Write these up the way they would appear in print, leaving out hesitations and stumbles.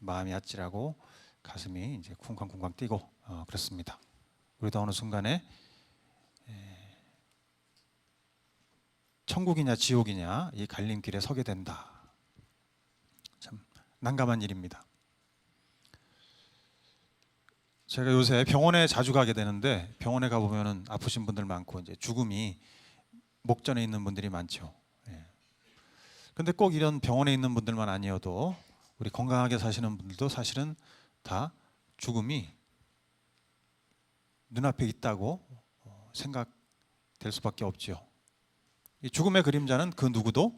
마음이 아찔하고 가슴이 이제 쿵쾅쿵쾅 뛰고 그렇습니다. 우리도 어느 순간에 천국이냐 지옥이냐 이 갈림길에 서게 된다. 참 난감한 일입니다. 제가 요새 병원에 자주 가게 되는데 병원에 가보면은 아프신 분들 많고 이제 죽음이 목전에 있는 분들이 많죠. 그런데 꼭 이런 병원에 있는 분들만 아니어도 우리 건강하게 사시는 분들도 사실은 다 죽음이 눈앞에 있다고 생각될 수밖에 없죠. 이 죽음의 그림자는 그 누구도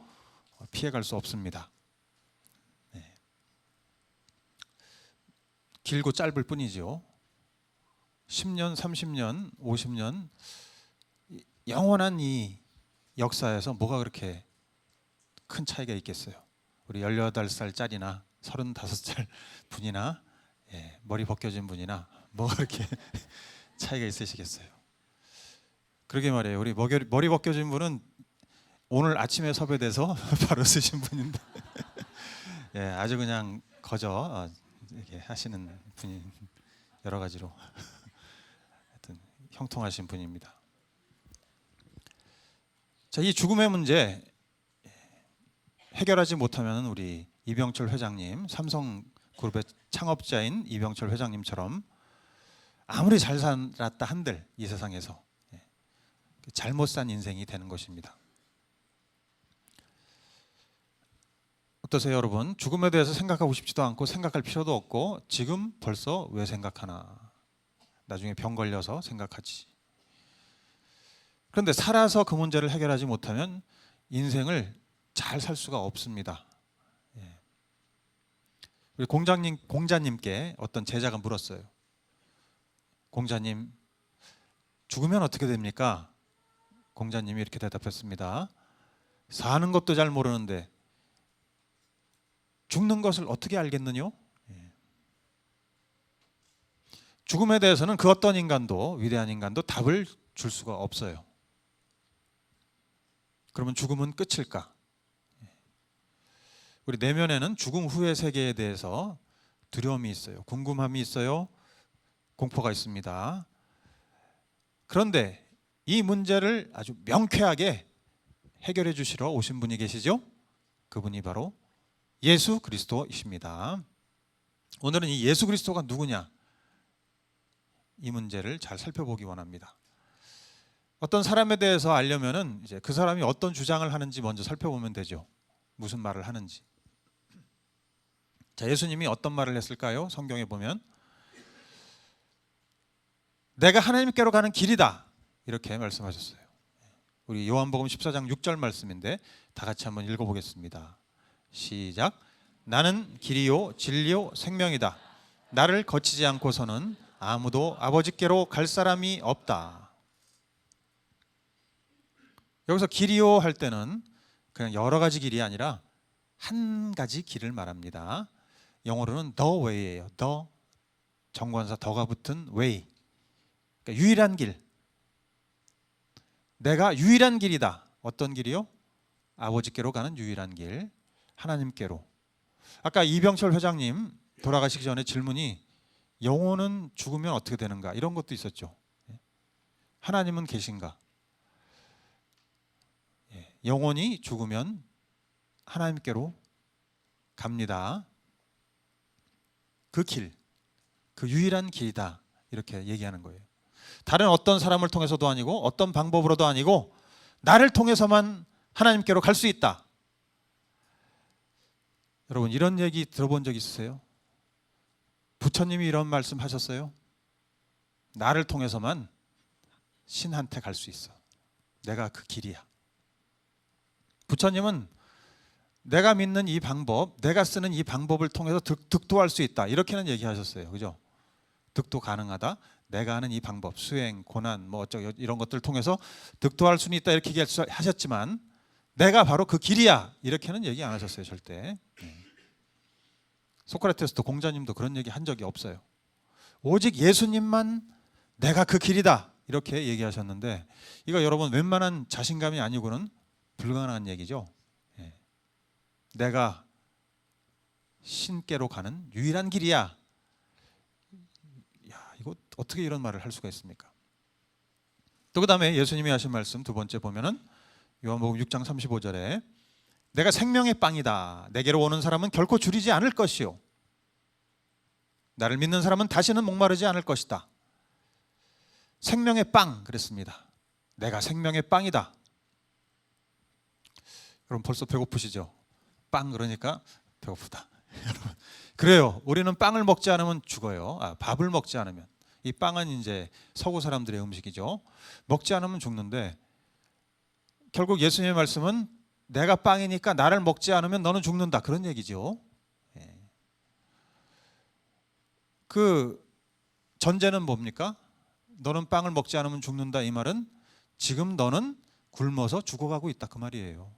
피해갈 수 없습니다. 길고 짧을 뿐이죠. 10년, 30년, 50년 영원한 이 역사에서 뭐가 그렇게 큰 차이가 있겠어요. 우리 18살짜리나 35살 분이나 머리 벗겨진 분이나 뭐가 그렇게 차이가 있으시겠어요. 그러게 말이에요. 우리 머리 벗겨진 분은 오늘 아침에 섭외돼서 바로 쓰신 분인데 아주 그냥 거저 이렇게 하시는 분이 여러 가지로 하여튼 형통하신 분입니다. 자, 이 죽음의 문제 해결하지 못하면 우리 이병철 회장님, 삼성그룹의 창업자인 이병철 회장님처럼 아무리 잘 살았다 한들 이 세상에서 잘못 산 인생이 되는 것입니다. 어떠세요, 여러분? 죽음에 대해서 생각하고 싶지도 않고 생각할 필요도 없고 지금 벌써 왜 생각하나? 나중에 병 걸려서 생각하지. 그런데 살아서 그 문제를 해결하지 못하면 인생을 잘 살 수가 없습니다. 우리 공자님께 어떤 제자가 물었어요. 공자님, 죽으면 어떻게 됩니까? 공자님이 이렇게 대답했습니다. 사는 것도 잘 모르는데 죽는 것을 어떻게 알겠느냐? 죽음에 대해서는 그 어떤 인간도, 위대한 인간도 답을 줄 수가 없어요. 그러면 죽음은 끝일까? 우리 내면에는 죽음 후의 세계에 대해서 두려움이 있어요. 궁금함이 있어요. 공포가 있습니다. 그런데 이 문제를 아주 명쾌하게 해결해 주시러 오신 분이 계시죠? 그분이 바로 예수 그리스도이십니다. 오늘은 이 예수 그리스도가 누구냐? 이 문제를 잘 살펴보기 원합니다. 어떤 사람에 대해서 알려면은 이제 그 사람이 어떤 주장을 하는지 먼저 살펴보면 되죠. 무슨 말을 하는지. 자, 예수님이 어떤 말을 했을까요? 성경에 보면 내가 하나님께로 가는 길이다 이렇게 말씀하셨어요. 우리 요한복음 14장 6절 말씀인데 다 같이 한번 읽어보겠습니다. 시작. 나는 길이요 진리요 생명이다. 나를 거치지 않고서는 아무도 아버지께로 갈 사람이 없다. 여기서 길이요 할 때는 그냥 여러 가지 길이 아니라 한 가지 길을 말합니다. 영어로는 the way예요. the 정관사 더가 붙은 way. 그러니까 유일한 길. 내가 유일한 길이다. 어떤 길이요? 아버지께로 가는 유일한 길. 하나님께로. 아까 이병철 회장님 돌아가시기 전에 질문이 영혼은 죽으면 어떻게 되는가? 이런 것도 있었죠. 하나님은 계신가? 영혼이 죽으면 하나님께로 갑니다. 그 길, 그 유일한 길이다. 이렇게 얘기하는 거예요. 다른 어떤 사람을 통해서도 아니고 어떤 방법으로도 아니고 나를 통해서만 하나님께로 갈 수 있다. 여러분 이런 얘기 들어본 적 있으세요? 부처님이 이런 말씀 하셨어요? 나를 통해서만 신한테 갈 수 있어. 내가 그 길이야. 부처님은 내가 믿는 이 방법, 내가 쓰는 이 방법을 통해서 득도할 수 있다. 이렇게는 얘기하셨어요. 그죠? 득도 가능하다. 내가 하는 이 방법, 수행, 고난, 뭐 어쩌고 이런 것들을 통해서 득도할 수는 있다. 이렇게 얘기하셨지만 내가 바로 그 길이야. 이렇게는 얘기 안 하셨어요. 절대. 소크라테스도 공자님도 그런 얘기 한 적이 없어요. 오직 예수님만 내가 그 길이다. 이렇게 얘기하셨는데 이거 여러분 웬만한 자신감이 아니고는 불가능한 얘기죠. 내가 신께로 가는 유일한 길이야. 야, 이거 어떻게 이런 말을 할 수가 있습니까? 또 그 다음에 예수님이 하신 말씀 두 번째 보면은 요한복음 6장 35절에 내가 생명의 빵이다. 내게로 오는 사람은 결코 줄이지 않을 것이요. 나를 믿는 사람은 다시는 목마르지 않을 것이다. 생명의 빵 그랬습니다. 내가 생명의 빵이다. 여러분 벌써 배고프시죠? 빵 그러니까 배고프다. 여러분 그래요. 우리는 빵을 먹지 않으면 죽어요. 밥을 먹지 않으면. 이 빵은 이제 서구 사람들의 음식이죠. 먹지 않으면 죽는데 결국 예수님의 말씀은 내가 빵이니까 나를 먹지 않으면 너는 죽는다 그런 얘기죠. 그 전제는 뭡니까? 너는 빵을 먹지 않으면 죽는다 이 말은 지금 너는 굶어서 죽어가고 있다 그 말이에요.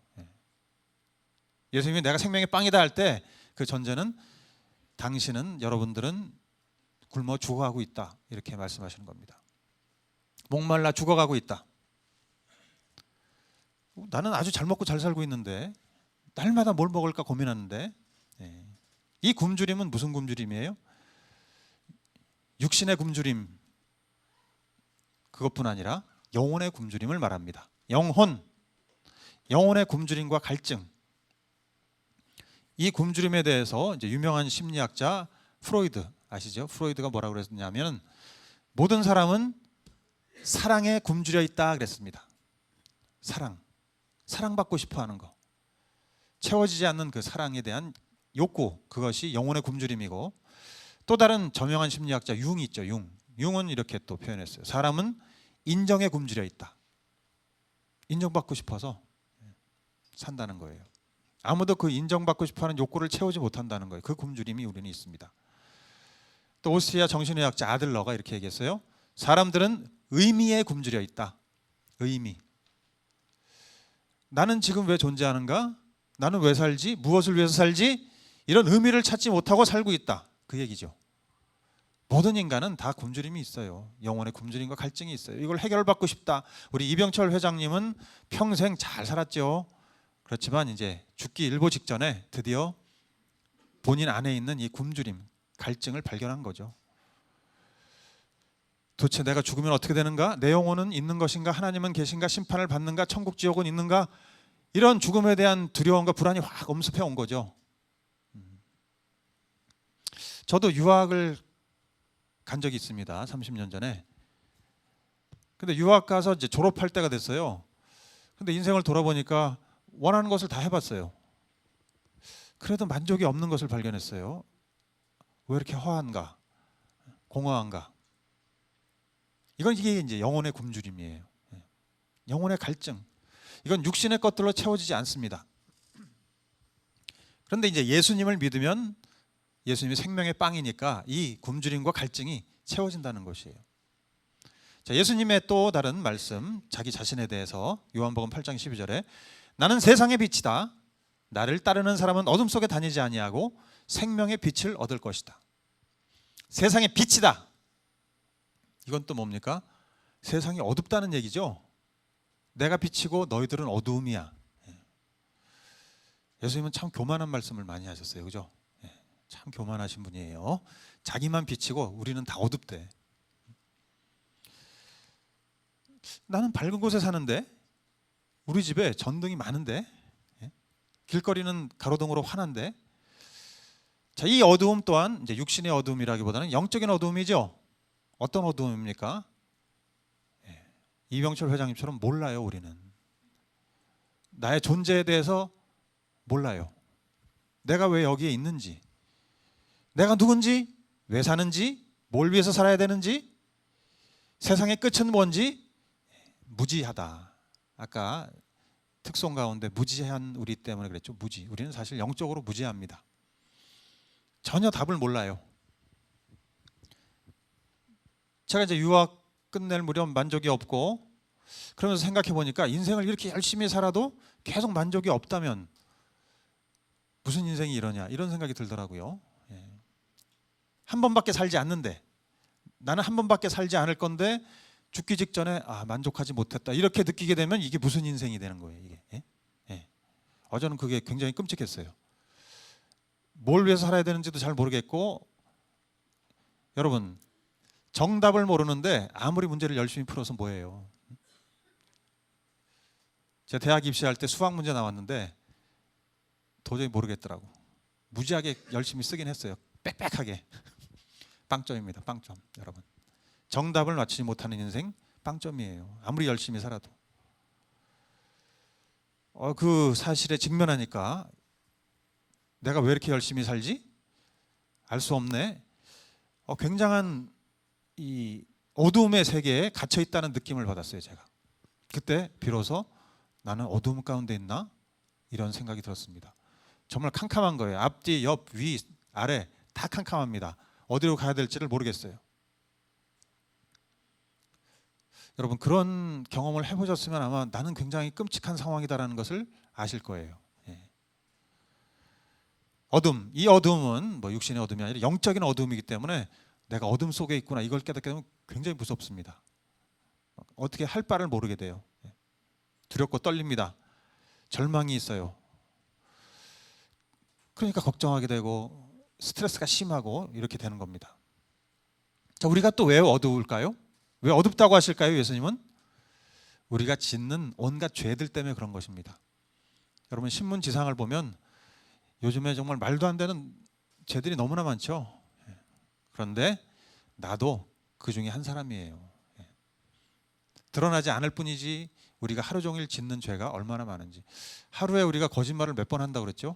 예수님이 내가 생명의 빵이다 할 때 그 전제는 당신은 여러분들은 굶어 죽어가고 있다 이렇게 말씀하시는 겁니다. 목말라 죽어가고 있다. 나는 아주 잘 먹고 잘 살고 있는데 날마다 뭘 먹을까 고민하는데 이 굶주림은 무슨 굶주림이에요? 육신의 굶주림 그것뿐 아니라 영혼의 굶주림을 말합니다. 영혼의 굶주림과 갈증. 이 굶주림에 대해서 이제 유명한 심리학자 프로이드 아시죠? 프로이드가 뭐라고 그랬냐면 모든 사람은 사랑에 굶주려 있다 그랬습니다. 사랑받고 싶어하는 거, 채워지지 않는 그 사랑에 대한 욕구, 그것이 영혼의 굶주림이고 또 다른 저명한 심리학자 융이 있죠. 융은 이렇게 또 표현했어요. 사람은 인정에 굶주려 있다. 인정받고 싶어서 산다는 거예요. 아무도 그 인정받고 싶어하는 욕구를 채우지 못한다는 거예요. 그 굶주림이 우리는 있습니다. 또 오스트리아 정신의학자 아들러가 이렇게 얘기했어요. 사람들은 의미에 굶주려 있다. 의미. 나는 지금 왜 존재하는가? 나는 왜 살지? 무엇을 위해서 살지? 이런 의미를 찾지 못하고 살고 있다. 그 얘기죠. 모든 인간은 다 굶주림이 있어요. 영혼의 굶주림과 갈증이 있어요. 이걸 해결받고 싶다. 우리 이병철 회장님은 평생 잘 살았죠. 그렇지만 이제 죽기 일보 직전에 드디어 본인 안에 있는 이 굶주림, 갈증을 발견한 거죠. 도대체 내가 죽으면 어떻게 되는가? 내 영혼은 있는 것인가? 하나님은 계신가? 심판을 받는가? 천국 지옥은 있는가? 이런 죽음에 대한 두려움과 불안이 확 엄습해 온 거죠. 저도 유학을 간 적이 있습니다. 30년 전에. 근데 유학 가서 이제 졸업할 때가 됐어요. 근데 인생을 돌아보니까 원하는 것을 다 해봤어요. 그래도 만족이 없는 것을 발견했어요. 왜 이렇게 허한가? 공허한가? 이게 이제 영혼의 굶주림이에요. 영혼의 갈증. 이건 육신의 것들로 채워지지 않습니다. 그런데 이제 예수님을 믿으면 예수님이 생명의 빵이니까 이 굶주림과 갈증이 채워진다는 것이에요. 자, 예수님의 또 다른 말씀, 자기 자신에 대해서 요한복음 8장 12절에 나는 세상의 빛이다. 나를 따르는 사람은 어둠 속에 다니지 아니하고 생명의 빛을 얻을 것이다. 세상의 빛이다. 이건 또 뭡니까? 세상이 어둡다는 얘기죠. 내가 빛이고 너희들은 어두움이야. 예수님은 참 교만한 말씀을 많이 하셨어요. 그죠? 참 교만하신 분이에요. 자기만 빛이고 우리는 다 어둡대. 나는 밝은 곳에 사는데 우리 집에 전등이 많은데 길거리는 가로등으로 환한데 자, 이 어두움 또한 이제 육신의 어두움이라기보다는 영적인 어두움이죠. 어떤 어두움입니까? 이병철 회장님처럼 몰라요. 우리는 나의 존재에 대해서 몰라요. 내가 왜 여기에 있는지, 내가 누군지, 왜 사는지, 뭘 위해서 살아야 되는지, 세상의 끝은 뭔지 무지하다. 아까 특송 가운데 무지한 우리 때문에 그랬죠. 무지. 우리는 사실 영적으로 무지합니다. 전혀 답을 몰라요. 제가 이제 유학 끝낼 무렵 만족이 없고 그러면서 생각해 보니까 인생을 이렇게 열심히 살아도 계속 만족이 없다면 무슨 인생이 이러냐 이런 생각이 들더라고요. 한 번밖에 살지 않는데 나는 한 번밖에 살지 않을 건데 죽기 직전에 만족하지 못했다 이렇게 느끼게 되면 이게 무슨 인생이 되는 거예요. 이게 저는 그게 굉장히 끔찍했어요. 뭘 위해서 살아야 되는지도 잘 모르겠고, 여러분 정답을 모르는데 아무리 문제를 열심히 풀어서 뭐예요? 제가 대학 입시할 때 수학 문제 나왔는데 도저히 모르겠더라고. 무지하게 열심히 쓰긴 했어요. 빽빽하게. 빵점입니다. 빵점. 여러분, 정답을 맞추지 못하는 인생 빵점이에요. 아무리 열심히 살아도. 그 사실에 직면하니까 내가 왜 이렇게 열심히 살지? 알 수 없네. 굉장한 이 어두움의 세계에 갇혀 있다는 느낌을 받았어요. 제가 그때 비로소 나는 어두움 가운데 있나? 이런 생각이 들었습니다. 정말 캄캄한 거예요. 앞뒤, 옆, 위, 아래 다 캄캄합니다. 어디로 가야 될지를 모르겠어요. 여러분, 그런 경험을 해보셨으면 아마 나는 굉장히 끔찍한 상황이다라는 것을 아실 거예요. 어둠, 이 어둠은 뭐 육신의 어둠이 아니라 영적인 어둠이기 때문에 내가 어둠 속에 있구나, 이걸 깨닫게 되면 굉장히 무섭습니다. 어떻게 할 바를 모르게 돼요. 두렵고 떨립니다. 절망이 있어요. 그러니까 걱정하게 되고 스트레스가 심하고 이렇게 되는 겁니다. 자, 우리가 또 왜 어두울까요? 왜 어둡다고 하실까요, 예수님은? 우리가 짓는 온갖 죄들 때문에 그런 것입니다. 여러분, 신문 지상을 보면 요즘에 정말 말도 안 되는 죄들이 너무나 많죠. 그런데 나도 그 중에 한 사람이에요. 드러나지 않을 뿐이지 우리가 하루 종일 짓는 죄가 얼마나 많은지. 하루에 우리가 거짓말을 몇 번 한다고 그랬죠?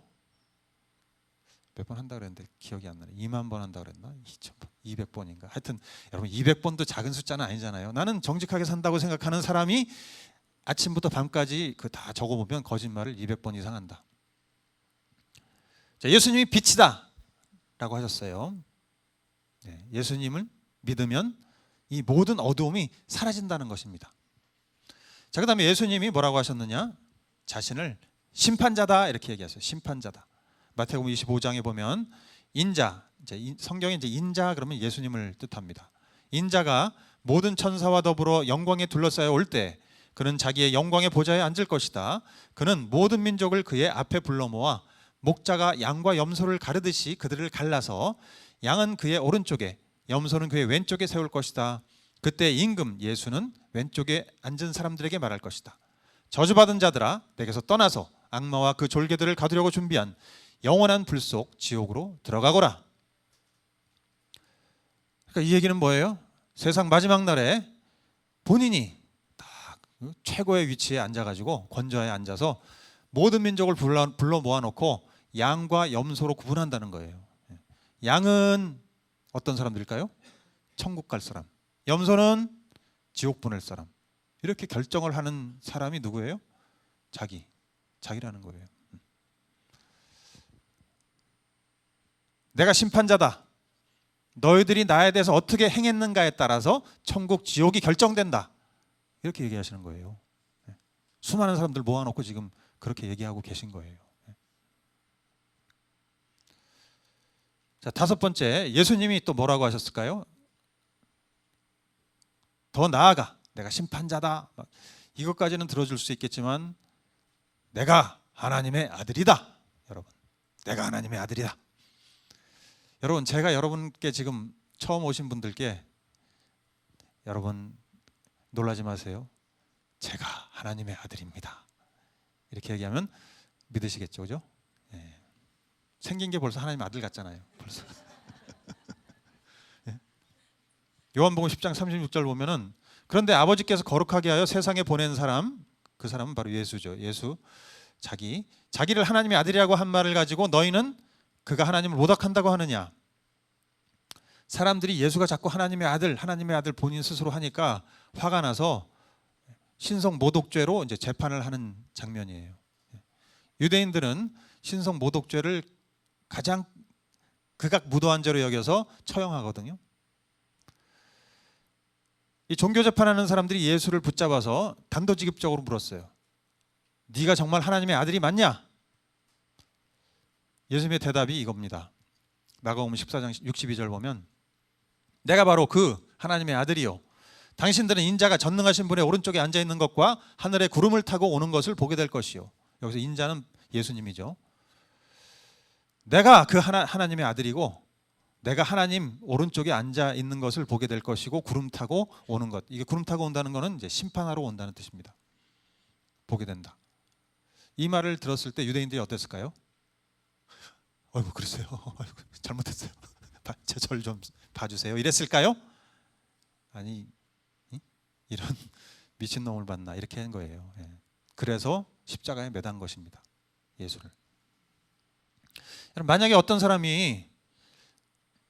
몇 번 한다고 그랬는데 기억이 안 나네. 2만 번 한다고 그랬나? 2,000번, 200번인가? 하여튼 여러분, 200번도 작은 숫자는 아니잖아요. 나는 정직하게 산다고 생각하는 사람이 아침부터 밤까지 그 다 적어보면 거짓말을 200번 이상 한다. 자, 예수님이 빛이다 라고 하셨어요. 예수님을 믿으면 이 모든 어두움이 사라진다는 것입니다. 자, 그 다음에 예수님이 뭐라고 하셨느냐? 자신을 심판자다 이렇게 얘기하셨어요. 심판자다. 마태복음 25장에 보면 인자, 성경에 이제 인자 그러면 예수님을 뜻합니다. 인자가 모든 천사와 더불어 영광에 둘러싸여 올 때 그는 자기의 영광의 보좌에 앉을 것이다. 그는 모든 민족을 그의 앞에 불러 모아 목자가 양과 염소를 가르듯이 그들을 갈라서 양은 그의 오른쪽에 염소는 그의 왼쪽에 세울 것이다. 그때 임금 예수는 왼쪽에 앉은 사람들에게 말할 것이다. 저주받은 자들아, 내게서 떠나서 악마와 그 졸개들을 가두려고 준비한 영원한 불 속 지옥으로 들어가거라. 그러니까 이 얘기는 뭐예요? 세상 마지막 날에 본인이 딱 최고의 위치에 앉아가지고 권좌에 앉아서 모든 민족을 불러 모아놓고 양과 염소로 구분한다는 거예요. 양은 어떤 사람들일까요? 천국 갈 사람. 염소는 지옥 보낼 사람. 이렇게 결정을 하는 사람이 누구예요? 자기라는 거예요. 내가 심판자다. 너희들이 나에 대해서 어떻게 행했는가에 따라서 천국 지옥이 결정된다. 이렇게 얘기하시는 거예요. 수많은 사람들 모아놓고 지금 그렇게 얘기하고 계신 거예요. 자, 다섯 번째, 예수님이 또 뭐라고 하셨을까요? 더 나아가 내가 심판자다. 이것까지는 들어줄 수 있겠지만 내가 하나님의 아들이다. 여러분, 내가 하나님의 아들이다. 여러분, 제가 여러분께 지금 처음 오신 분들께 여러분 놀라지 마세요. 제가 하나님의 아들입니다. 이렇게 얘기하면 믿으시겠죠, 그죠? 네. 생긴 게 벌써 하나님의 아들 같잖아요. 벌써. 네. 요한복음 10장 36절 보면은 그런데 아버지께서 거룩하게 하여 세상에 보낸 사람, 그 사람은 바로 예수죠. 예수, 자기를 하나님의 아들이라고 한 말을 가지고 너희는 그가 하나님을 모독한다고 하느냐? 사람들이 예수가 자꾸 하나님의 아들 본인 스스로 하니까 화가 나서 신성 모독죄로 이제 재판을 하는 장면이에요. 유대인들은 신성 모독죄를 가장 극악무도한 죄로 여겨서 처형하거든요. 이 종교 재판하는 사람들이 예수를 붙잡아서 단도직입적으로 물었어요. 네가 정말 하나님의 아들이 맞냐? 예수님의 대답이 이겁니다. 마가복음 14장 62절 보면 내가 바로 그 하나님의 아들이요 당신들은 인자가 전능하신 분의 오른쪽에 앉아 있는 것과 하늘에 구름을 타고 오는 것을 보게 될 것이요. 여기서 인자는 예수님이죠. 내가 그 하나님의 아들이고 내가 하나님 오른쪽에 앉아 있는 것을 보게 될 것이고 구름 타고 오는 것. 이게 구름 타고 온다는 것은 이제 심판하러 온다는 뜻입니다. 보게 된다. 이 말을 들었을 때 유대인들이 어땠을까요? 어이구 그랬어요. 어이구, 잘못했어요. 제 절 좀 봐주세요. 이랬을까요? 아니 이런 미친놈을 봤나 이렇게 한 거예요. 예. 그래서 십자가에 매단 것입니다. 예수를. 만약에 어떤 사람이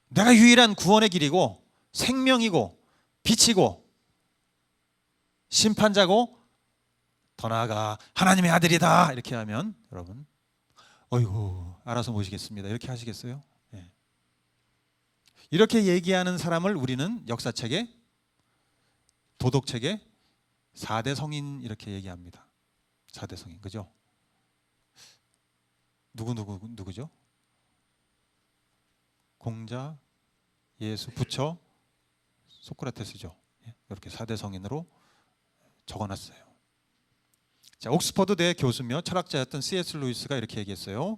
내가 유일한 구원의 길이고 생명이고 빛이고 심판자고 더 나아가 하나님의 아들이다 이렇게 하면 여러분 어이구 알아서 모시겠습니다 이렇게 하시겠어요? 예. 이렇게 얘기하는 사람을 우리는 역사책에 도덕책에 4대 성인 이렇게 얘기합니다. 4대 성인 그죠? 누구죠? 공자, 예수, 부처, 소크라테스죠. 이렇게 4대 성인으로 적어놨어요. 자, 옥스퍼드대 교수며 철학자였던 C.S. 루이스가 이렇게 얘기했어요.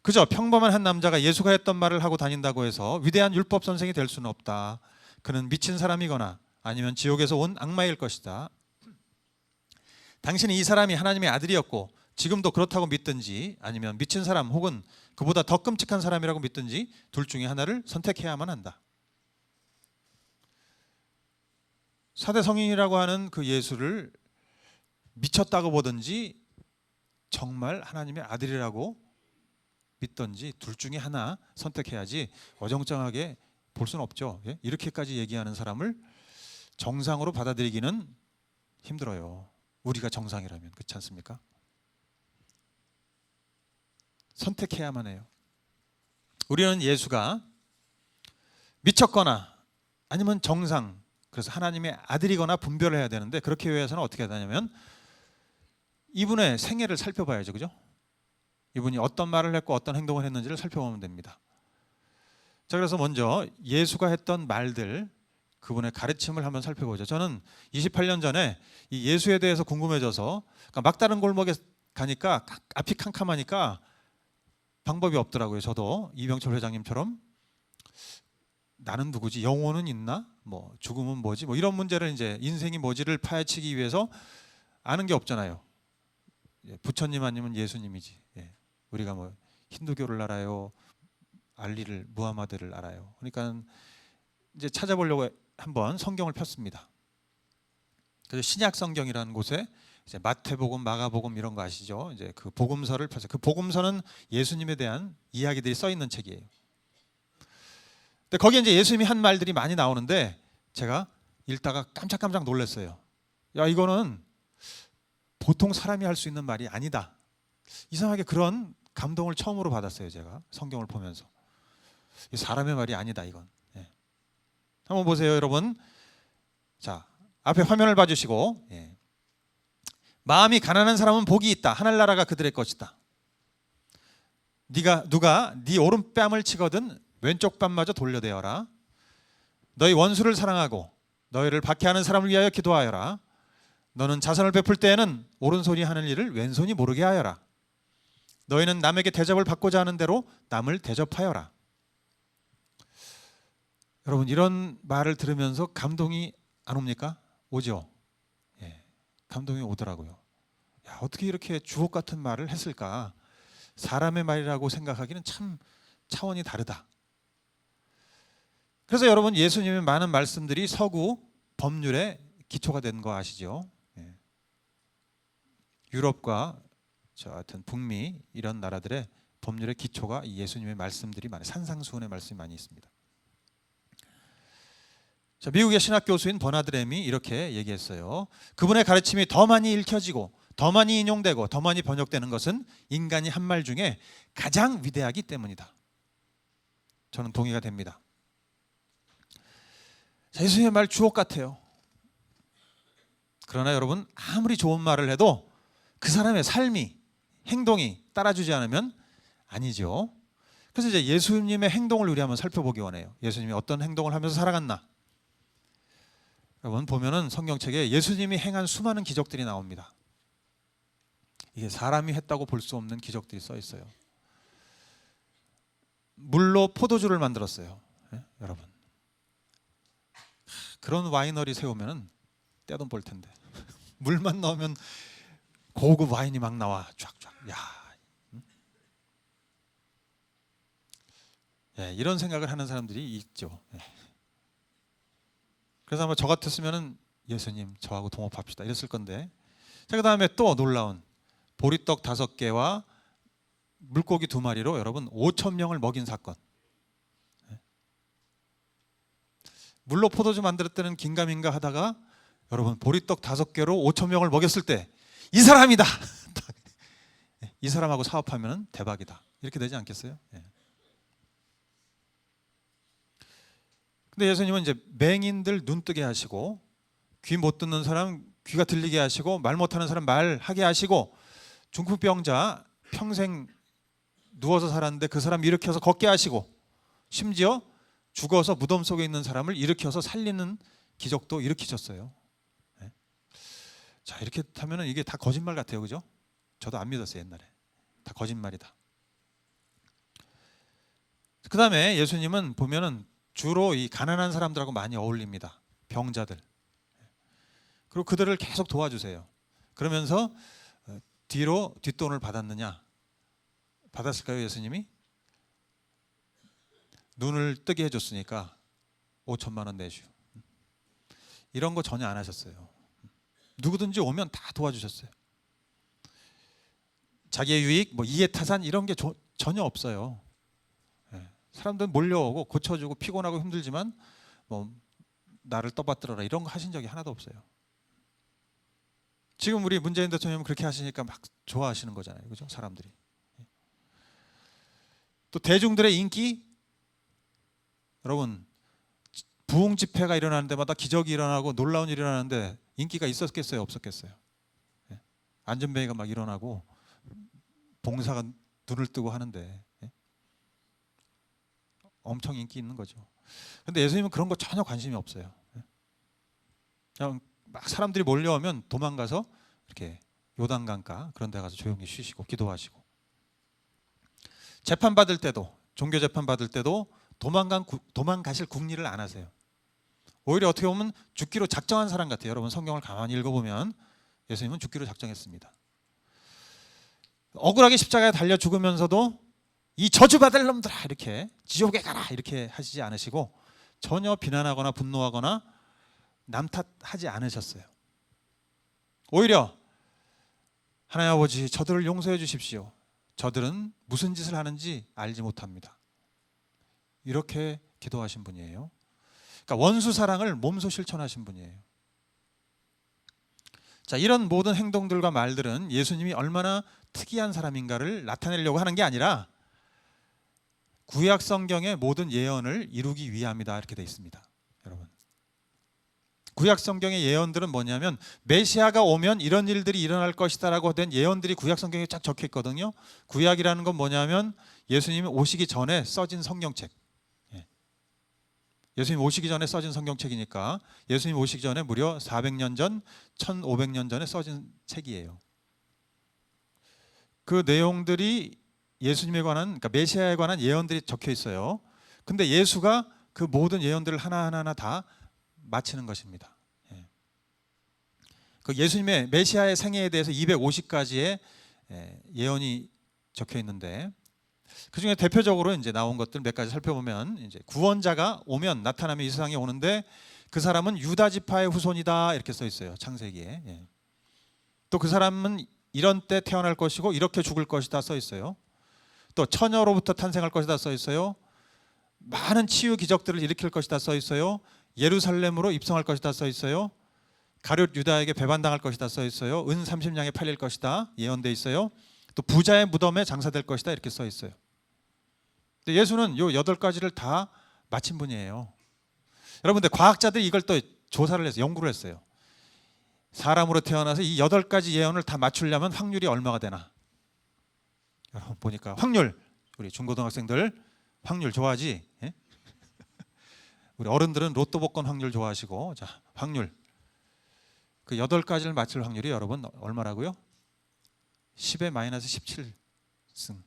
그저 평범한 한 남자가 예수가 했던 말을 하고 다닌다고 해서 위대한 율법 선생이 될 수는 없다. 그는 미친 사람이거나 아니면 지옥에서 온 악마일 것이다. 당신이 이 사람이 하나님의 아들이었고 지금도 그렇다고 믿든지 아니면 미친 사람 혹은 그보다 더 끔찍한 사람이라고 믿든지 둘 중에 하나를 선택해야만 한다. 4대 성인이라고 하는 그 예수를 미쳤다고 보든지 정말 하나님의 아들이라고 믿든지 둘 중에 하나 선택해야지 어정쩡하게 볼 수는 없죠. 이렇게까지 얘기하는 사람을 정상으로 받아들이기는 힘들어요. 우리가 정상이라면 그렇지 않습니까? 선택해야만 해요. 우리는 예수가 미쳤거나 아니면 정상 그래서 하나님의 아들이거나 분별을 해야 되는데 그렇게 위해서는 어떻게 해야 되냐면 이분의 생애를 살펴봐야죠. 그죠? 이분이 어떤 말을 했고 어떤 행동을 했는지를 살펴보면 됩니다. 자, 그래서 먼저 예수가 했던 말들 그분의 가르침을 한번 살펴보죠. 저는 28년 전에 이 예수에 대해서 궁금해져서 그러니까 막다른 골목에 가니까 앞이 캄캄하니까 방법이 없더라고요. 저도 이병철 회장님처럼 나는 누구지? 영혼은 있나? 뭐 죽음은 뭐지? 뭐 이런 문제를 이제 인생이 뭐지를 파헤치기 위해서 아는 게 없잖아요. 부처님 아니면 예수님이지. 우리가 뭐 힌두교를 알아요, 알리를 무하마드를 알아요. 그러니까 이제 찾아보려고 한번 성경을 폈습니다. 그래서 신약 성경이라는 곳에 이제 마태복음, 마가복음 이런 거 아시죠? 이제 그 복음서를 펴서 그 복음서는 예수님에 대한 이야기들이 써 있는 책이에요. 근데 거기에 이제 예수님이 한 말들이 많이 나오는데 제가 읽다가 깜짝깜짝 놀랐어요. 야, 이거는 보통 사람이 할 수 있는 말이 아니다. 이상하게 그런 감동을 처음으로 받았어요. 제가 성경을 보면서 사람의 말이 아니다 이건. 한번 보세요, 여러분. 자, 앞에 화면을 봐주시고 마음이 가난한 사람은 복이 있다. 하늘나라가 그들의 것이다. 누가 네 오른뺨을 치거든 왼쪽 뺨마저 돌려대어라. 너희 원수를 사랑하고 너희를 박해하는 사람을 위하여 기도하여라. 너는 자선을 베풀 때에는 오른손이 하는 일을 왼손이 모르게 하여라. 너희는 남에게 대접을 받고자 하는 대로 남을 대접하여라. 여러분 이런 말을 들으면서 감동이 안 옵니까? 오죠. 감동이 오더라고요. 야, 어떻게 이렇게 주옥 같은 말을 했을까? 사람의 말이라고 생각하기는 참 차원이 다르다. 그래서 여러분 예수님의 많은 말씀들이 서구 법률의 기초가 된 거 아시죠? 유럽과 저 하여튼 북미 이런 나라들의 법률의 기초가 이 예수님의 말씀들이 많아요. 산상수훈의 말씀이 많이 있습니다. 자, 미국의 신학 교수인 버나드 램이 이렇게 얘기했어요. 그분의 가르침이 더 많이 읽혀지고 더 많이 인용되고 더 많이 번역되는 것은 인간이 한 말 중에 가장 위대하기 때문이다. 저는 동의가 됩니다. 자, 예수님의 말 주옥 같아요. 그러나 여러분 아무리 좋은 말을 해도 그 사람의 삶이 행동이 따라주지 않으면 아니죠. 그래서 이제 예수님의 행동을 우리 한번 살펴보기 원해요. 예수님이 어떤 행동을 하면서 살아갔나? 여러분 보면은 성경책에 예수님이 행한 수많은 기적들이 나옵니다. 이게 사람이 했다고 볼 수 없는 기적들이 써 있어요. 물로 포도주를 만들었어요. 예? 여러분, 그런 와이너리 세우면 떼돈 벌 텐데 물만 넣으면 고급 와인이 막 나와 쫙쫙. 야, 예, 이런 생각을 하는 사람들이 있죠. 예. 그래서 아마 저 같았으면은 예수님 저하고 동업합시다 이랬을 건데. 자, 그다음에 또 놀라운 보리떡 5개와 물고기 2마리로 여러분 5천 명을 먹인 사건. 물로 포도주 만들었다는 긴가민가 하다가 여러분 보리떡 5개로 5천 명을 먹였을 때 이 사람이다. 이 사람하고 사업하면 대박이다. 이렇게 되지 않겠어요? 예. 근데 예수님은 이제 맹인들 눈 뜨게 하시고, 귀 못 듣는 사람 귀가 들리게 하시고, 말 못하는 사람 말하게 하시고, 중풍병자 평생 누워서 살았는데 그 사람 일으켜서 걷게 하시고, 심지어 죽어서 무덤 속에 있는 사람을 일으켜서 살리는 기적도 일으키셨어요. 네. 자, 이렇게 하면은 이게 다 거짓말 같아요, 그죠? 저도 안 믿었어요 옛날에. 다 거짓말이다. 그 다음에 예수님은 보면은 주로 이 가난한 사람들하고 많이 어울립니다. 병자들. 그리고 그들을 계속 도와주세요. 그러면서 뒤로 뒷돈을 받았느냐? 받았을까요, 예수님이? 눈을 뜨게 해줬으니까 5천만 원 내주. 이런 거 전혀 안 하셨어요. 누구든지 오면 다 도와주셨어요. 자기의 유익, 뭐 이해타산 이런 게 전혀 없어요. 사람들은 몰려오고 고쳐주고 피곤하고 힘들지만 뭐 나를 떠받들어라 이런 거 하신 적이 하나도 없어요. 지금 우리 문재인 대통령은 그렇게 하시니까 막 좋아하시는 거잖아요, 그죠? 사람들이. 또 대중들의 인기, 여러분 부흥 집회가 일어나는 데마다 기적이 일어나고 놀라운 일이 일어나는데 인기가 있었겠어요, 없었겠어요? 안전뱅이가 막 일어나고 봉사가 눈을 뜨고 하는데 엄청 인기 있는 거죠. 근데 예수님은 그런 거 전혀 관심이 없어요. 그냥 막 사람들이 몰려오면 도망가서 이렇게 요단강가 그런 데 가서 조용히 쉬시고 기도하시고, 재판 받을 때도, 종교 재판 받을 때도 도망가실 궁리를 안 하세요. 오히려 어떻게 보면 죽기로 작정한 사람 같아요. 여러분 성경을 가만히 읽어보면 예수님은 죽기로 작정했습니다. 억울하게 십자가에 달려 죽으면서도 이 저주받을 놈들아 이렇게 지옥에 가라 이렇게 하시지 않으시고, 전혀 비난하거나 분노하거나 남 탓하지 않으셨어요. 오히려 하나님 아버지 저들을 용서해 주십시오. 저들은 무슨 짓을 하는지 알지 못합니다. 이렇게 기도하신 분이에요. 그러니까 원수 사랑을 몸소 실천하신 분이에요. 자, 이런 모든 행동들과 말들은 예수님이 얼마나 특이한 사람인가를 나타내려고 하는 게 아니라 구약 성경의 모든 예언을 이루기 위함이다 이렇게 되어 있습니다. 여러분, 구약 성경의 예언들은 뭐냐면 메시아가 오면 이런 일들이 일어날 것이다라고 된 예언들이 구약 성경에 쫙 적혀 있거든요. 구약이라는 건 뭐냐면 예수님이 오시기 전에 써진 성경책. 예수님 오시기 전에 써진 성경책이니까 예수님 오시기 전에 무려 400년 전, 1500년 전에 써진 책이에요. 그 내용들이 예수님에 관한, 그러니까 메시아에 관한 예언들이 적혀 있어요. 근데 예수가 그 모든 예언들을 하나하나 다 마치는 것입니다. 그 예수님의 메시아의 생애에 대해서 250가지의 예언이 적혀 있는데, 그 중에 대표적으로 이제 나온 것들 몇 가지 살펴보면, 이제 구원자가 오면 나타나면 이 세상에 오는데 그 사람은 유다 지파의 후손이다 이렇게 써 있어요, 창세기에. 또 그 사람은 이런 때 태어날 것이고 이렇게 죽을 것이다 써 있어요. 또 처녀로부터 탄생할 것이다 써 있어요. 많은 치유 기적들을 일으킬 것이다 써 있어요. 예루살렘으로 입성할 것이다 써 있어요. 가룟 유다에게 배반당할 것이다 써 있어요. 은 30냥에 팔릴 것이다 예언돼 있어요. 또 부자의 무덤에 장사될 것이다 이렇게 써 있어요. 근데 예수는 요 8가지를 다 마친 분이에요. 여러분들 과학자들이 이걸 또 조사를 해서 연구를 했어요. 사람으로 태어나서 이 8가지 예언을 다 맞추려면 확률이 얼마가 되나? 여러분 보니까 확률, 우리 중고등학생들 확률 좋아하지? 예? 우리 어른들은 로또 복권 확률 좋아하시고, 자 확률 그 8가지를 맞출 확률이 여러분 얼마라고요? 10의 마이너스 17승.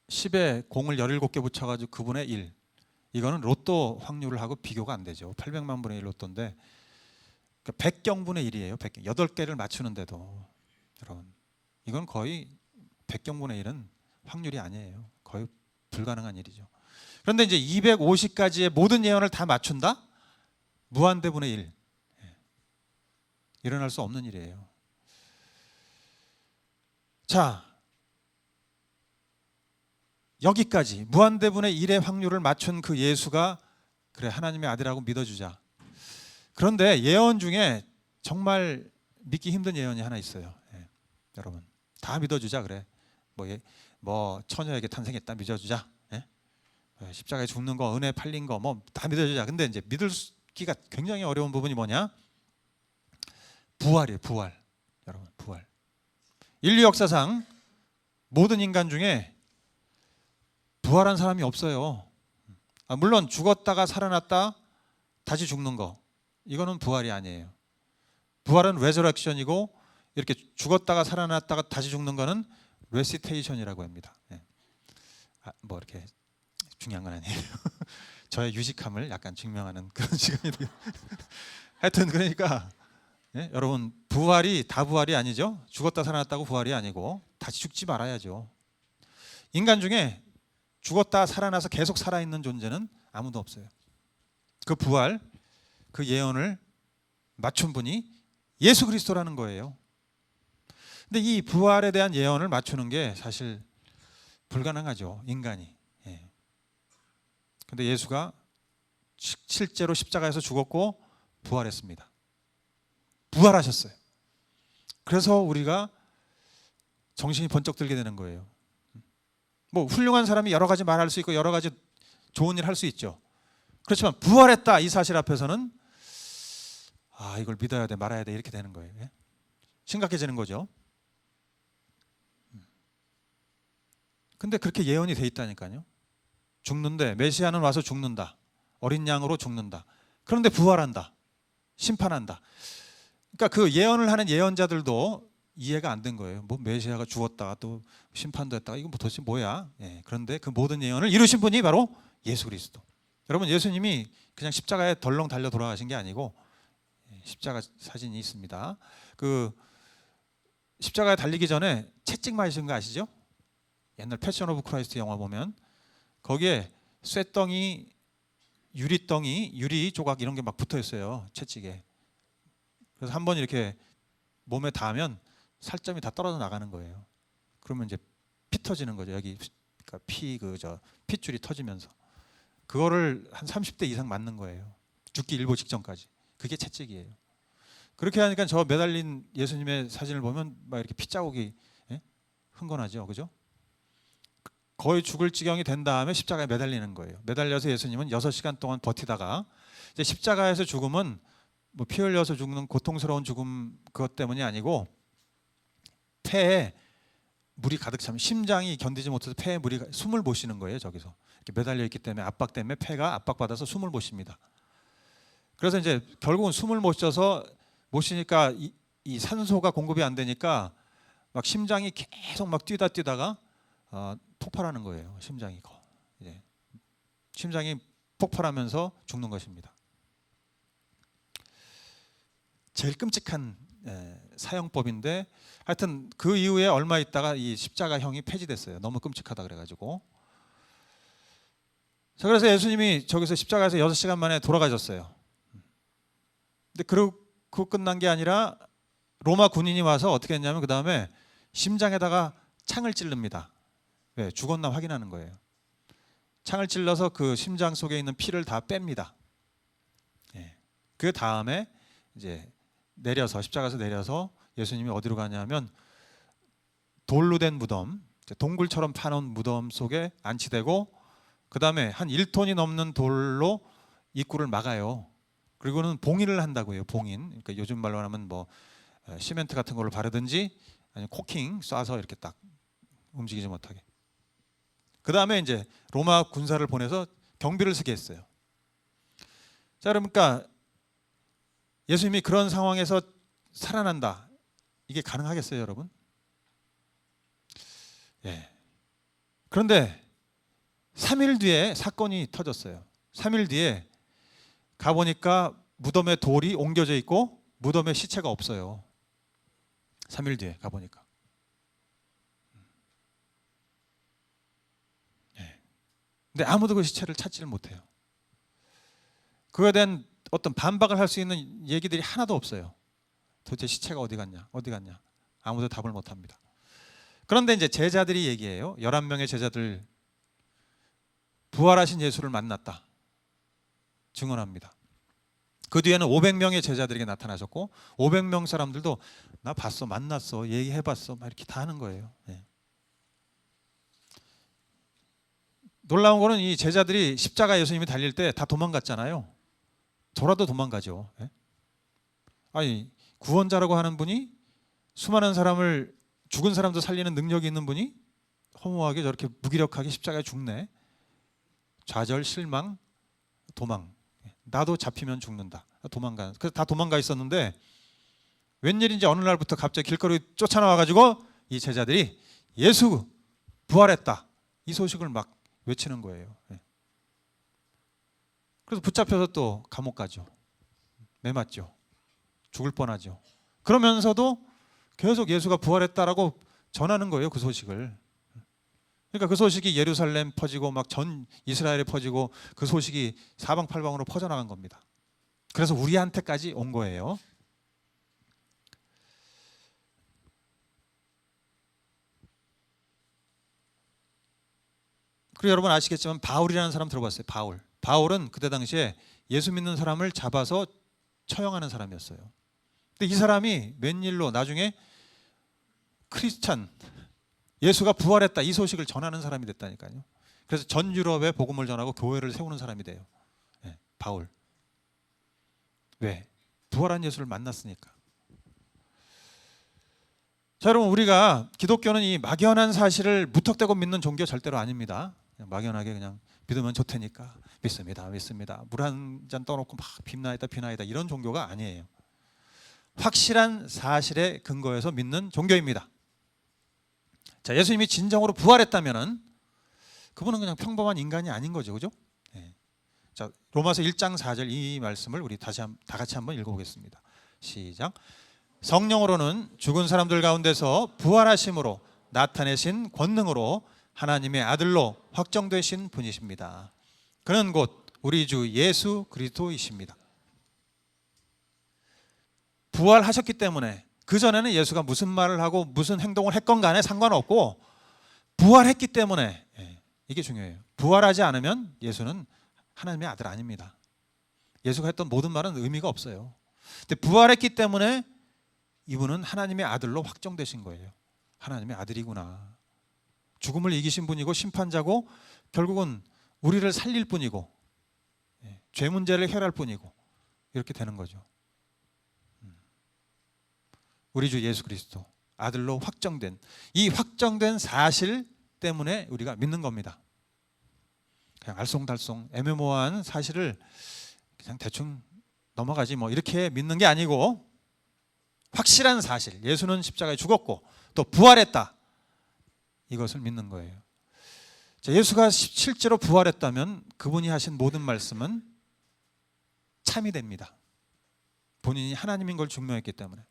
10에 공을 17개 붙여가지고 그분의 1. 이거는 로또 확률을 하고 비교가 안 되죠. 800만 분의 1 로또인데 100경분의 1이에요. 100경. 8개를 맞추는데도 여러분 이건 거의 100경분의 1은 확률이 아니에요. 거의 불가능한 일이죠. 그런데 이제 250가지의 모든 예언을 다 맞춘다? 무한대분의 1. 일어날 수 없는 일이에요. 자, 여기까지 무한대분의 1의 확률을 맞춘 그 예수가 그래 하나님의 아들이라고 믿어주자. 그런데 예언 중에 정말 믿기 힘든 예언이 하나 있어요. 여러분 다 믿어주자 그래. 뭐 처녀에게 탄생했다 믿어주자. 십자가에 죽는 거, 은혜 팔린 거 뭐 다 믿어주자. 근데 이제 믿기가 굉장히 어려운 부분이 뭐냐? 부활이에요. 부활. 여러분 부활. 인류 역사상 모든 인간 중에 부활한 사람이 없어요. 물론 죽었다가 살아났다 다시 죽는 거 이거는 부활이 아니에요. 부활은 레저렉션이고 이렇게 죽었다가 살아났다가 다시 죽는 거는 레시테이션이라고 합니다. 뭐 이렇게 중요한 건 아니에요. 저의 유식함을 약간 증명하는 그런 시간이 돼요. 하여튼 그러니까 여러분 부활이 다 부활이 아니죠. 죽었다 살아났다고 부활이 아니고 다시 죽지 말아야죠. 인간 중에 죽었다 살아나서 계속 살아있는 존재는 아무도 없어요. 그 부활, 그 예언을 맞춘 분이 예수 그리스도라는 거예요. 근데 이 부활에 대한 예언을 맞추는 게 사실 불가능하죠. 인간이. 근데 예수가 실제로 십자가에서 죽었고 부활했습니다. 부활하셨어요. 그래서 우리가 정신이 번쩍 들게 되는 거예요. 뭐 훌륭한 사람이 여러 가지 말할 수 있고 여러 가지 좋은 일 할 수 있죠. 그렇지만 부활했다 이 사실 앞에서는 이걸 믿어야 돼 말아야 돼 이렇게 되는 거예요. 심각해지는 거죠. 근데 그렇게 예언이 돼 있다니까요. 죽는데 메시아는 와서 죽는다. 어린 양으로 죽는다. 그런데 부활한다. 심판한다. 그러니까 그 예언을 하는 예언자들도 이해가 안 된 거예요. 뭐 메시아가 죽었다 또 심판도 했다. 이거 도대체 뭐야? 그런데 그 모든 예언을 이루신 분이 바로 예수 그리스도. 여러분 예수님이 그냥 십자가에 덜렁 달려 돌아가신 게 아니고 십자가 사진이 있습니다. 그 십자가에 달리기 전에 채찍 맞으신 거 아시죠? 옛날 패션 오브 크라이스트 영화 보면 거기에 쇠덩이, 유리덩이, 유리 조각 이런 게 막 붙어 있어요. 채찍에. 그래서 한번 이렇게 몸에 닿으면 살점이 다 떨어져 나가는 거예요. 그러면 이제 피 터지는 거죠. 여기 그러니까 핏줄이 터지면서 그거를 한 30대 이상 맞는 거예요. 죽기 일보 직전까지. 그게 채찍이에요. 그렇게 하니까 저 매달린 예수님의 사진을 보면 막 이렇게 핏자국이 흥건하죠. 그죠? 거의 죽을 지경이 된 다음에 십자가에 매달리는 거예요. 매달려서 예수님은 6시간 동안 버티다가 이제 십자가에서 죽음은 뭐 피 흘려서 죽는 고통스러운 죽음 그것 때문이 아니고 폐에 물이 가득 차면 심장이 견디지 못해서 폐에 숨을 못 쉬는 거예요. 저기서 이렇게 매달려 있기 때문에 압박 때문에 폐가 압박받아서 숨을 못 쉽니다. 그래서 이제 결국은 숨을 못 쉬어서 못 쉬니까 이 산소가 공급이 안 되니까 막 심장이 계속 막 뛰다가 폭발하는 거예요. 심장이 폭발하면서 죽는 것입니다. 제일 끔찍한 사형법인데 하여튼 그 이후에 얼마 있다가 이 십자가형이 폐지됐어요. 너무 끔찍하다 그래가지고. 자, 그래서 예수님이 저기서 십자가에서 6시간 만에 돌아가셨어요. 근데 그거 끝난 게 아니라 로마 군인이 와서 어떻게 했냐면 그 다음에 심장에다가 창을 찌릅니다. 왜? 죽었나 확인하는 거예요. 창을 찔러서 그 심장 속에 있는 피를 다 뺍니다. 그 다음에 이제 십자가에서 내려서 예수님이 어디로 가냐면 돌로 된 무덤, 동굴처럼 파놓은 무덤 속에 안치되고 그 다음에 한 1톤이 넘는 돌로 입구를 막아요. 그리고는 봉인을 한다고요. 봉인. 그러니까 요즘 말로 하면 뭐 시멘트 같은 걸로 바르든지 아니면 코킹 쏴서 이렇게 딱 움직이지 못하게. 그 다음에 이제 로마 군사를 보내서 경비를 서게 했어요. 자, 그러니까 예수님이 그런 상황에서 살아난다. 이게 가능하겠어요, 여러분? 그런데 3일 뒤에 사건이 터졌어요. 3일 뒤에 가보니까 무덤에 돌이 옮겨져 있고 무덤에 시체가 없어요. 3일 뒤에 가보니까. 근데 아무도 그 시체를 찾지를 못해요. 그거에 대한 어떤 반박을 할 수 있는 얘기들이 하나도 없어요. 도대체 시체가 어디 갔냐? 어디 갔냐? 아무도 답을 못 합니다. 그런데 이제 제자들이 얘기해요. 11명의 제자들 부활하신 예수를 만났다. 증언합니다. 그 뒤에는 500명의 제자들에게 나타나셨고 500명 사람들도 나 봤어, 만났어, 얘기해봤어 막 이렇게 다 하는 거예요. 네. 놀라운 거는 이 제자들이 십자가 예수님이 달릴 때 다 도망갔잖아요. 저라도 도망가죠. 네? 아니 구원자라고 하는 분이 수많은 사람을 죽은 사람도 살리는 능력이 있는 분이 허무하게 저렇게 무기력하게 십자가에 죽네. 좌절, 실망, 도망. 나도 잡히면 죽는다. 도망가. 그래서 다 도망가 있었는데 웬일인지 어느 날부터 갑자기 길거리 쫓아나와가지고 이 제자들이 예수 부활했다. 이 소식을 막 외치는 거예요. 그래서 붙잡혀서 또 감옥 가죠. 매 맞죠. 죽을 뻔하죠. 그러면서도 계속 예수가 부활했다라고 전하는 거예요. 그 소식을. 그러니까 그 소식이 예루살렘 퍼지고 막 전 이스라엘에 퍼지고 그 소식이 사방팔방으로 퍼져나간 겁니다. 그래서 우리한테까지 온 거예요. 그리고 여러분 아시겠지만 바울이라는 사람 들어봤어요. 바울은 그때 당시에 예수 믿는 사람을 잡아서 처형하는 사람이었어요. 근데 이 사람이 웬일로 나중에 크리스찬 예수가 부활했다 이 소식을 전하는 사람이 됐다니까요. 그래서 전 유럽에 복음을 전하고 교회를 세우는 사람이 돼요. 바울. 왜? 부활한 예수를 만났으니까. 자, 여러분 우리가 기독교는 이 막연한 사실을 무턱대고 믿는 종교 절대로 아닙니다. 그냥 막연하게 그냥 믿으면 좋다니까 믿습니다. 물 한 잔 떠놓고 막 비나이다 이런 종교가 아니에요. 확실한 사실에 근거해서 믿는 종교입니다. 자, 예수님이 진정으로 부활했다면은 그분은 그냥 평범한 인간이 아닌 거죠, 그죠? 네. 자, 로마서 1장 4절 이 말씀을 우리 다 같이 한번 읽어보겠습니다. 시작. 성령으로는 죽은 사람들 가운데서 부활하심으로 나타내신 권능으로 하나님의 아들로 확정되신 분이십니다. 그는 곧 우리 주 예수 그리스도이십니다. 부활하셨기 때문에 그전에는 예수가 무슨 말을 하고 무슨 행동을 했건 간에 상관없고 부활했기 때문에 이게 중요해요. 부활하지 않으면 예수는 하나님의 아들 아닙니다. 예수가 했던 모든 말은 의미가 없어요. 근데 부활했기 때문에 이분은 하나님의 아들로 확정되신 거예요. 하나님의 아들이구나. 죽음을 이기신 분이고 심판자고 결국은 우리를 살릴 분이고 죄 문제를 해결할 분이고 이렇게 되는 거죠. 우리 주 예수 그리스도 아들로 확정된 이 확정된 사실 때문에 우리가 믿는 겁니다. 그냥 알쏭달쏭 애매모호한 사실을 그냥 대충 넘어가지 뭐 이렇게 믿는 게 아니고 확실한 사실 예수는 십자가에 죽었고 또 부활했다 이것을 믿는 거예요. 자, 예수가 실제로 부활했다면 그분이 하신 모든 말씀은 참이 됩니다. 본인이 하나님인 걸 증명했기 때문에.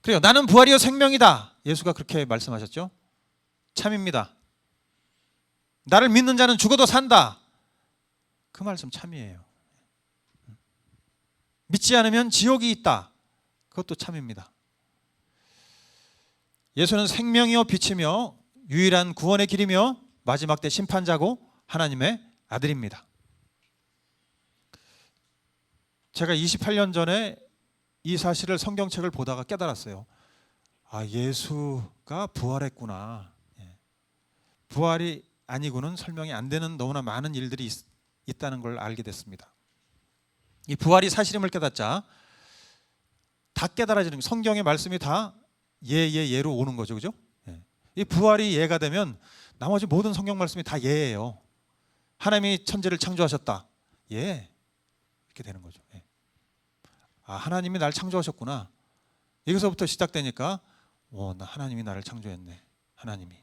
그래요. 나는 부활이요 생명이다. 예수가 그렇게 말씀하셨죠. 참입니다. 나를 믿는 자는 죽어도 산다. 그 말씀 참이에요. 믿지 않으면 지옥이 있다. 그것도 참입니다. 예수는 생명이요 빛이며 유일한 구원의 길이며 마지막 때 심판자고 하나님의 아들입니다. 제가 28년 전에 이 사실을 성경책을 보다가 깨달았어요. 아, 예수가 부활했구나. 부활이 아니고는 설명이 안 되는 너무나 많은 일들이 있다는 걸 알게 됐습니다. 이 부활이 사실임을 깨닫자 다 깨달아지는 성경의 말씀이 다 예로 오는 거죠, 그죠? 이 부활이 예가 되면 나머지 모든 성경 말씀이 다 예예요. 하나님이 천지를 창조하셨다, 예, 이렇게 되는 거죠. 아, 하나님이 날 창조하셨구나. 여기서부터 시작되니까, 나 하나님이 나를 창조했네. 하나님이.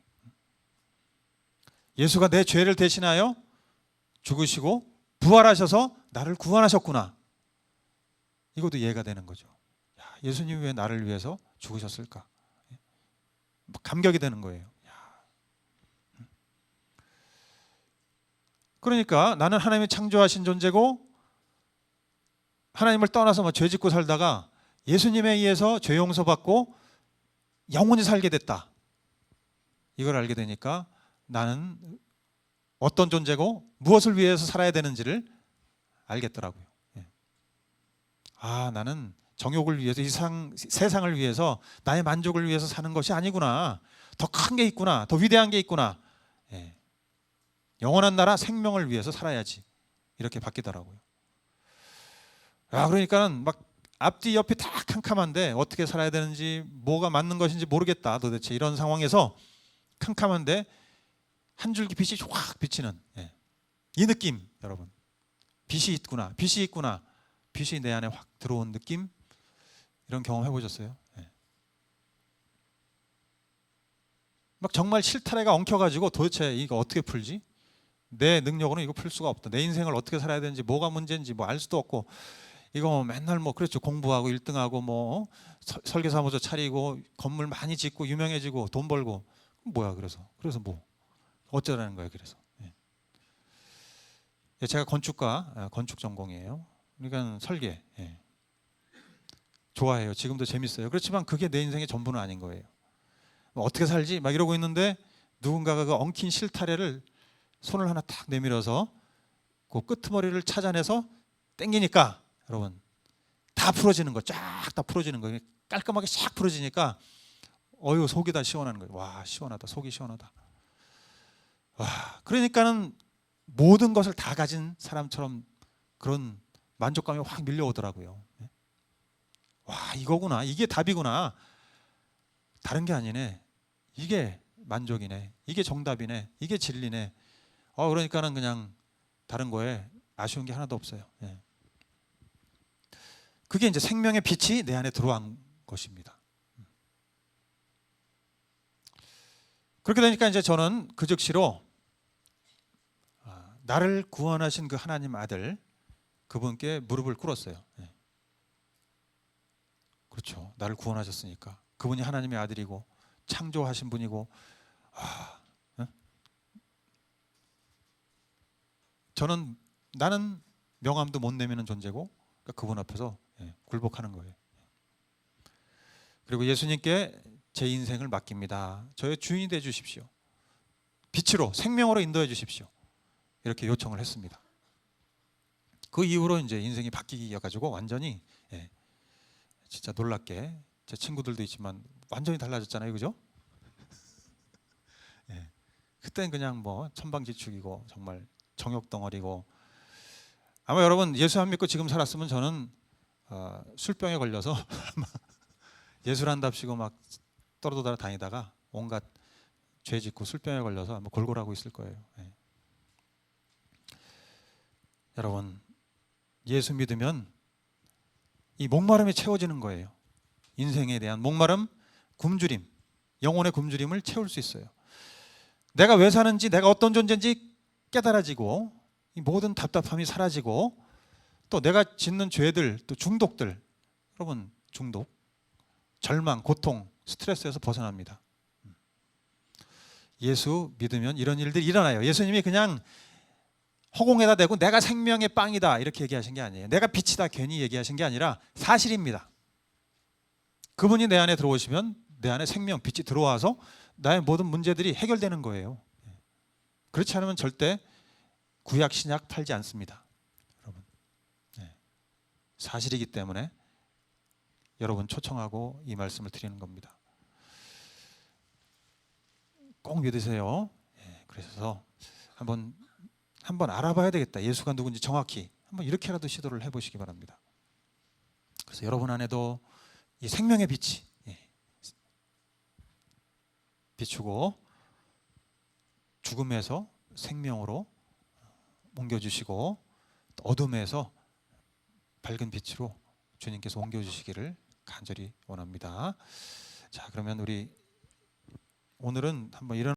예수가 내 죄를 대신하여 죽으시고 부활하셔서 나를 구원하셨구나. 이것도 이해가 되는 거죠. 야, 예수님이 왜 나를 위해서 죽으셨을까? 감격이 되는 거예요. 그러니까 나는 하나님이 창조하신 존재고 하나님을 떠나서 죄 짓고 살다가 예수님에 의해서 죄 용서받고 영원히 살게 됐다. 이걸 알게 되니까 나는 어떤 존재고 무엇을 위해서 살아야 되는지를 알겠더라고요. 아, 나는 정욕을 위해서 세상을 위해서 나의 만족을 위해서 사는 것이 아니구나. 더 큰 게 있구나. 더 위대한 게 있구나. 영원한 나라 생명을 위해서 살아야지. 이렇게 바뀌더라고요. 아, 그러니까는 막 앞뒤 옆이 다 캄캄한데 어떻게 살아야 되는지 뭐가 맞는 것인지 모르겠다. 도대체 이런 상황에서 캄캄한데 한 줄기 빛이 확 비치는 이 느낌, 여러분. 빛이 있구나. 빛이 있구나. 빛이 내 안에 확 들어온 느낌. 이런 경험 해보셨어요? 막 정말 실타래가 엉켜가지고 도대체 이거 어떻게 풀지? 내 능력으로는 이거 풀 수가 없다. 내 인생을 어떻게 살아야 되는지 뭐가 문제인지 뭐 알 수도 없고 이거 맨날 뭐 그렇죠. 공부하고 1등하고 뭐 설계사무소 차리고 건물 많이 짓고 유명해지고 돈 벌고 뭐야 그래서 뭐 어쩌라는 거예요. 그래서 제가 건축가 건축 전공이에요. 그러니까 설계 좋아해요. 지금도 재밌어요. 그렇지만 그게 내 인생의 전부는 아닌 거예요. 어떻게 살지 막 이러고 있는데 누군가가 그 엉킨 실타래를 손을 하나 탁 내밀어서 그 끄트머리를 찾아내서 당기니까 여러분 다 풀어지는 거, 쫙 다 풀어지는 거예요. 깔끔하게 싹 풀어지니까 어유 속이 다 시원한 거예요. 와, 시원하다. 속이 시원하다. 와, 그러니까는 모든 것을 다 가진 사람처럼 그런 만족감이 확 밀려오더라고요. 와, 이거구나. 이게 답이구나. 다른 게 아니네. 이게 만족이네. 이게 정답이네. 이게 진리네. 그러니까는 그냥 다른 거에 아쉬운 게 하나도 없어요. 그게 이제 생명의 빛이 내 안에 들어온 것입니다. 그렇게 되니까 이제 저는 그 즉시로 나를 구원하신 그 하나님 아들 그분께 무릎을 꿇었어요. 그렇죠. 나를 구원하셨으니까 그분이 하나님의 아들이고 창조하신 분이고 나는 명함도 못 내미는 존재고 그러니까 그분 앞에서 굴복하는 거예요. 그리고 예수님께 제 인생을 맡깁니다. 저의 주인이 돼 주십시오. 빛으로 생명으로 인도해 주십시오. 이렇게 요청을 했습니다. 그 이후로 이제 인생이 바뀌기 가지고 완전히 진짜 놀랍게 제 친구들도 있지만 완전히 달라졌잖아요, 그죠? 그때는 그냥 뭐 천방지축이고 정말 정욕 덩어리고 아마 여러분 예수 안 믿고 지금 살았으면 저는 술병에 걸려서 예술한답시고 막 떨어돌아 다니다가 온갖 죄 짓고 술병에 걸려서 아마 골골하고 있을 거예요. 여러분 예수 믿으면 이 목마름이 채워지는 거예요. 인생에 대한 목마름, 굶주림, 영혼의 굶주림을 채울 수 있어요. 내가 왜 사는지 내가 어떤 존재인지 깨달아지고 이 모든 답답함이 사라지고 또 내가 짓는 죄들 또 중독들 여러분 중독 절망 고통 스트레스에서 벗어납니다. 예수 믿으면 이런 일들이 일어나요. 예수님이 그냥 허공에다 대고 내가 생명의 빵이다 이렇게 얘기하신 게 아니에요. 내가 빛이다 괜히 얘기하신 게 아니라 사실입니다. 그분이 내 안에 들어오시면 내 안에 생명 빛이 들어와서 나의 모든 문제들이 해결되는 거예요. 그렇지 않으면 절대 구약 신약 팔지 않습니다. 여러분 사실이기 때문에 여러분 초청하고 이 말씀을 드리는 겁니다. 꼭 믿으세요. 그래서 한번 알아봐야 되겠다. 예수가 누군지 정확히 한번 이렇게라도 시도를 해보시기 바랍니다. 그래서 여러분 안에도 이 생명의 빛이 비추고 죽음에서 생명으로 옮겨주시고 어둠에서 밝은 빛으로 주님께서 옮겨주시기를 간절히 원합니다. 자, 그러면 우리 오늘은 한번 이런